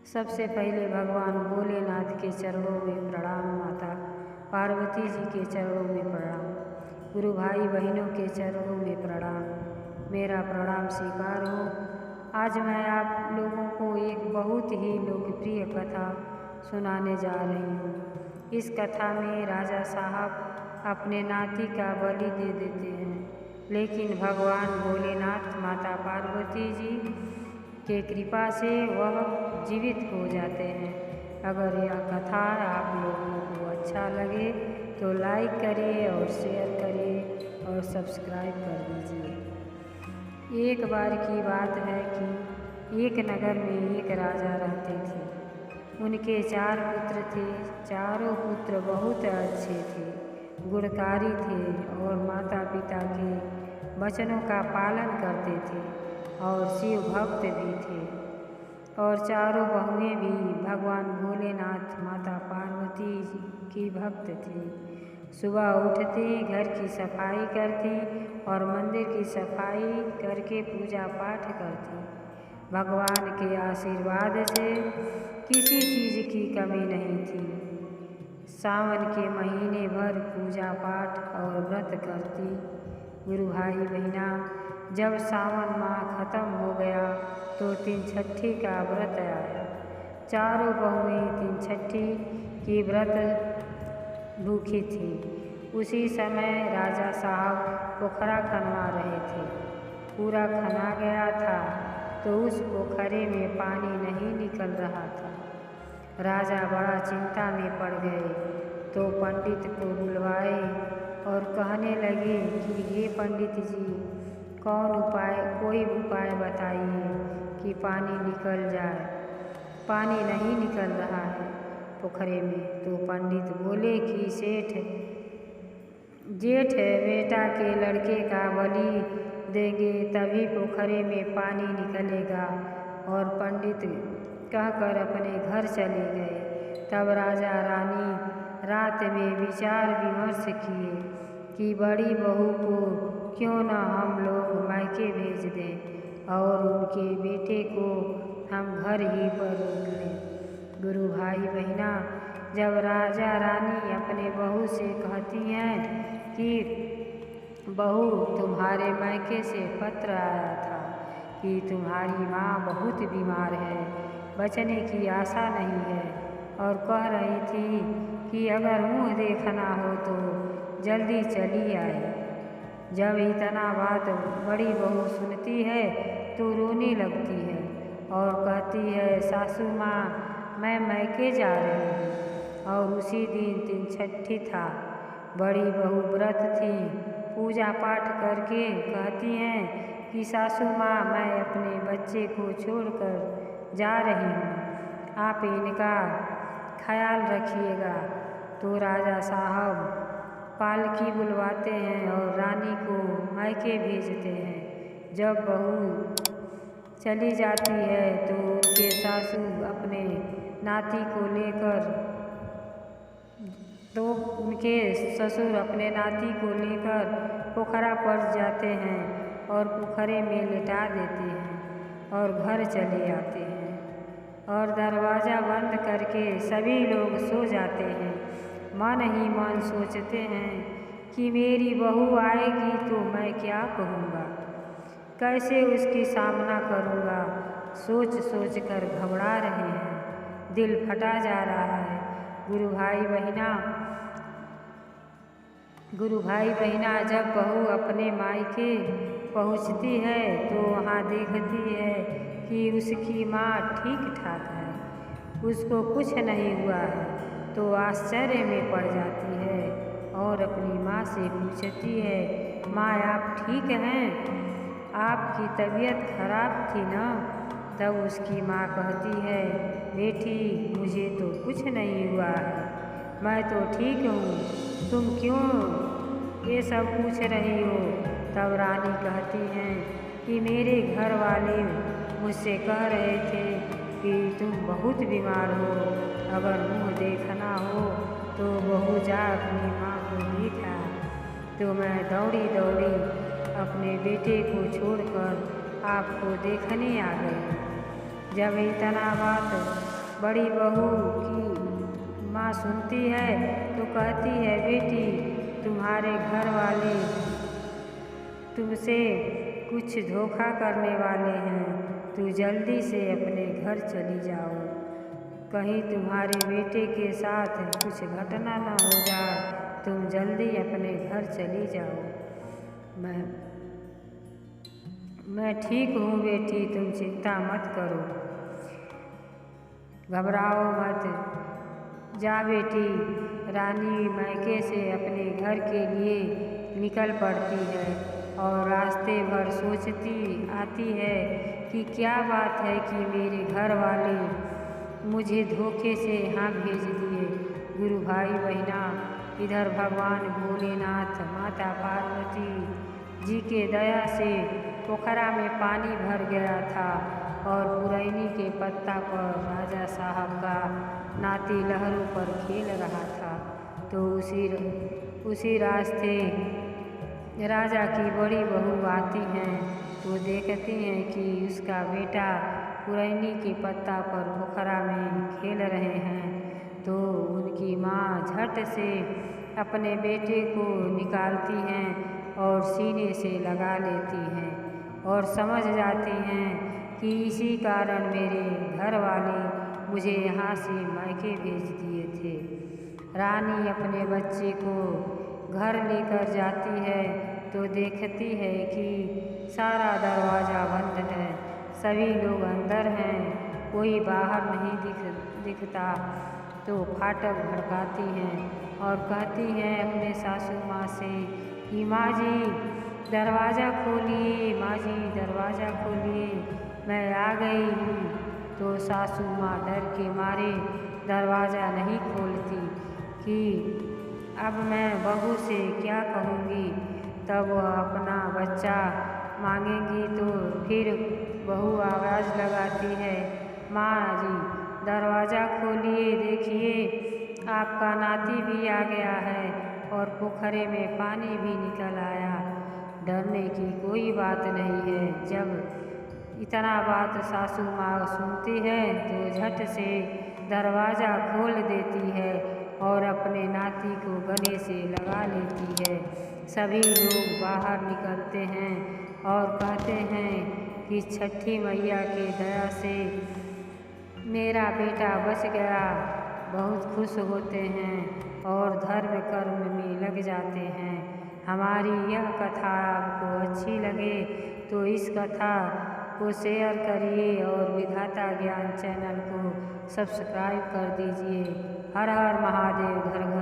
सबसे पहले भगवान भोलेनाथ के चरणों में प्रणाम, माता पार्वती जी के चरणों में प्रणाम, गुरु भाई बहनों के चरणों में प्रणाम। मेरा प्रणाम स्वीकार हो। आज मैं आप लोगों को एक बहुत ही लोकप्रिय कथा सुनाने जा रही हूँ। इस कथा में राजा साहब अपने नाती का बलि दे देते हैं, लेकिन भगवान भोलेनाथ माता पार्वती जी के कृपा से वह जीवित हो जाते हैं। अगर यह कथा आप लोगों को अच्छा लगे तो लाइक करिए और शेयर करिए और सब्सक्राइब कर दीजिए। एक बार की बात है कि एक नगर में एक राजा रहते थे। उनके 4 पुत्र थे। चारों पुत्र बहुत अच्छे थे, गुणकारी थे और माता पिता के वचनों का पालन करते थे और शिव भक्त भी थे। और चारों बहुएं भी भगवान भोलेनाथ माता पार्वती की भक्त थी। सुबह उठते घर की सफाई करती और मंदिर की सफाई करके पूजा पाठ करती। भगवान के आशीर्वाद से किसी चीज़ की कमी नहीं थी। सावन के महीने भर पूजा पाठ और व्रत करती। गुरु भाई बहना, जब सावन माह खत्म हो गया तो 3 का व्रत आया। चारों बहुएं 3 की व्रत भूखी थी। उसी समय राजा साहब पोखरा खनवा रहे थे। पूरा खना गया था तो उस पोखरे में पानी नहीं निकल रहा था। राजा बड़ा चिंता में पड़ गए तो पंडित को बुलवाए और कहने लगे कि हे पंडित जी, कोई उपाय बताइए कि पानी निकल जाए। पानी नहीं निकल रहा है पोखरे में। तो पंडित बोले कि जेठ बेटा के लड़के का बलि देंगे तभी पोखरे में पानी निकलेगा। और पंडित कहकर अपने घर चले गए। तब राजा रानी रात में विचार विमर्श किए कि बड़ी बहू को क्यों न हम लोग मायके भेज दें और उनके बेटे को हम घर ही पर रोक लें। गुरु भाई बहना, जब राजा रानी अपने बहू से कहती हैं कि बहू, तुम्हारे मायके से पत्र आया था कि तुम्हारी माँ बहुत बीमार है, बचने की आशा नहीं है और कह रही थी कि अगर मुँह देखना हो तो जल्दी चली आए। जब इतना बात बड़ी बहू सुनती है तो रोने लगती है और कहती है, सासू माँ, मैं मायके जा रही हूँ। और उसी दिन 3 था। बड़ी बहू व्रत थी। पूजा पाठ करके कहती हैं कि सासू माँ, मैं अपने बच्चे को छोड़कर जा रही हूँ, आप इनका ख्याल रखिएगा। तो राजा साहब पालकी बुलवाते हैं और रानी को मायके भेजते हैं। जब बहू चली जाती है तो उनके सासू अपने नाती को लेकर उनके ससुर अपने नाती को लेकर पोखरा पर जाते हैं और पोखरे में लिटा देते हैं और घर चले आते हैं और दरवाज़ा बंद करके सभी लोग सो जाते हैं। मन ही मन सोचते हैं कि मेरी बहू आएगी तो मैं क्या कहूँगा, कैसे उसकी सामना करूँगा। सोच सोच कर घबरा रहे हैं, दिल फटा जा रहा है। गुरु भाई बहना, जब बहू अपने मायके पहुँचती है तो वहाँ देखती है कि उसकी माँ ठीक ठाक है, उसको कुछ नहीं हुआ है। तो आश्चर्य में पड़ जाती है और अपनी माँ से पूछती है, माँ आप ठीक हैं, आपकी तबीयत खराब थी ना। तब उसकी माँ कहती है, बेटी, मुझे तो कुछ नहीं हुआ है, मैं तो ठीक हूँ, तुम क्यों ये सब पूछ रही हो। तब रानी कहती हैं कि मेरे घर वाले मुझसे कह रहे थे कि तुम बहुत बीमार हो, अगर मुँह देखना हो तो बहू जा अपनी माँ को देखा। तो मैं दौड़ी अपने बेटे को छोड़कर आपको देखने आ गई। जब इतना बात बड़ी बहू की माँ सुनती है तो कहती है, बेटी तुम्हारे घर वाले तुमसे कुछ धोखा करने वाले हैं, तू जल्दी से अपने घर चली जाओ, कहीं तुम्हारे बेटे के साथ कुछ घटना न हो जाए, तुम जल्दी अपने घर चली जाओ। मैं ठीक हूँ बेटी, तुम चिंता मत करो, घबराओ मत। जा बेटी। रानी मायके से अपने घर के लिए निकल पड़ती है और रास्ते भर सोचती आती है कि क्या बात है कि मेरे घर वाले मुझे धोखे से यहाँ भेज दिए। गुरु भाई बहना, इधर भगवान भोलेनाथ माता पार्वती जी के दया से पोखरा में पानी भर गया था और पुरैनी के पत्ता पर राजा साहब का नाती लहरों पर खेल रहा था। तो उसी रास्ते राजा की बड़ी बहू आती हैं तो देखती हैं कि उसका बेटा पुरैनी के पत्ता पर पोखरा में खेल रहे हैं। तो उनकी माँ झट से अपने बेटे को निकालती हैं और सीने से लगा लेती हैं और समझ जाती हैं कि इसी कारण मेरे घर वाले मुझे यहाँ से मायके भेज दिए थे। रानी अपने बच्चे को घर लेकर जाती है तो देखती है कि सारा दरवाज़ा बंद है, सभी लोग अंदर हैं, कोई बाहर नहीं दिखता। तो फाटक भड़काती हैं और कहती हैं अपने सासू माँ से कि माँ जी दरवाज़ा खोलिए, माँ जी दरवाज़ा खोलिए, मैं आ गई हूँ। तो सासू माँ डर के मारे दरवाज़ा नहीं खोलती कि अब मैं बहू से क्या कहूँगी। तब वह अपना बच्चा मांगेंगी तो फिर बहू आवाज़ लगाती है, माँ जी दरवाज़ा खोलिए, देखिए आपका नाती भी आ गया है और पोखरे में पानी भी निकल आया। डरने की कोई बात नहीं है। जब इतना बात सासू माँ सुनती है तो झट से दरवाज़ा खोल देती है और अपने नाती को गले से लगा लेती है। सभी लोग बाहर निकलते हैं और कहते हैं कि छठी मैया के दया से मेरा बेटा बच गया। बहुत खुश होते हैं और धर्म कर्म में लग जाते हैं। हमारी यह कथा आपको अच्छी लगे तो इस कथा को शेयर करिए और विधाता ज्ञान चैनल को सब्सक्राइब कर दीजिए। हर हर महादेव। घर घर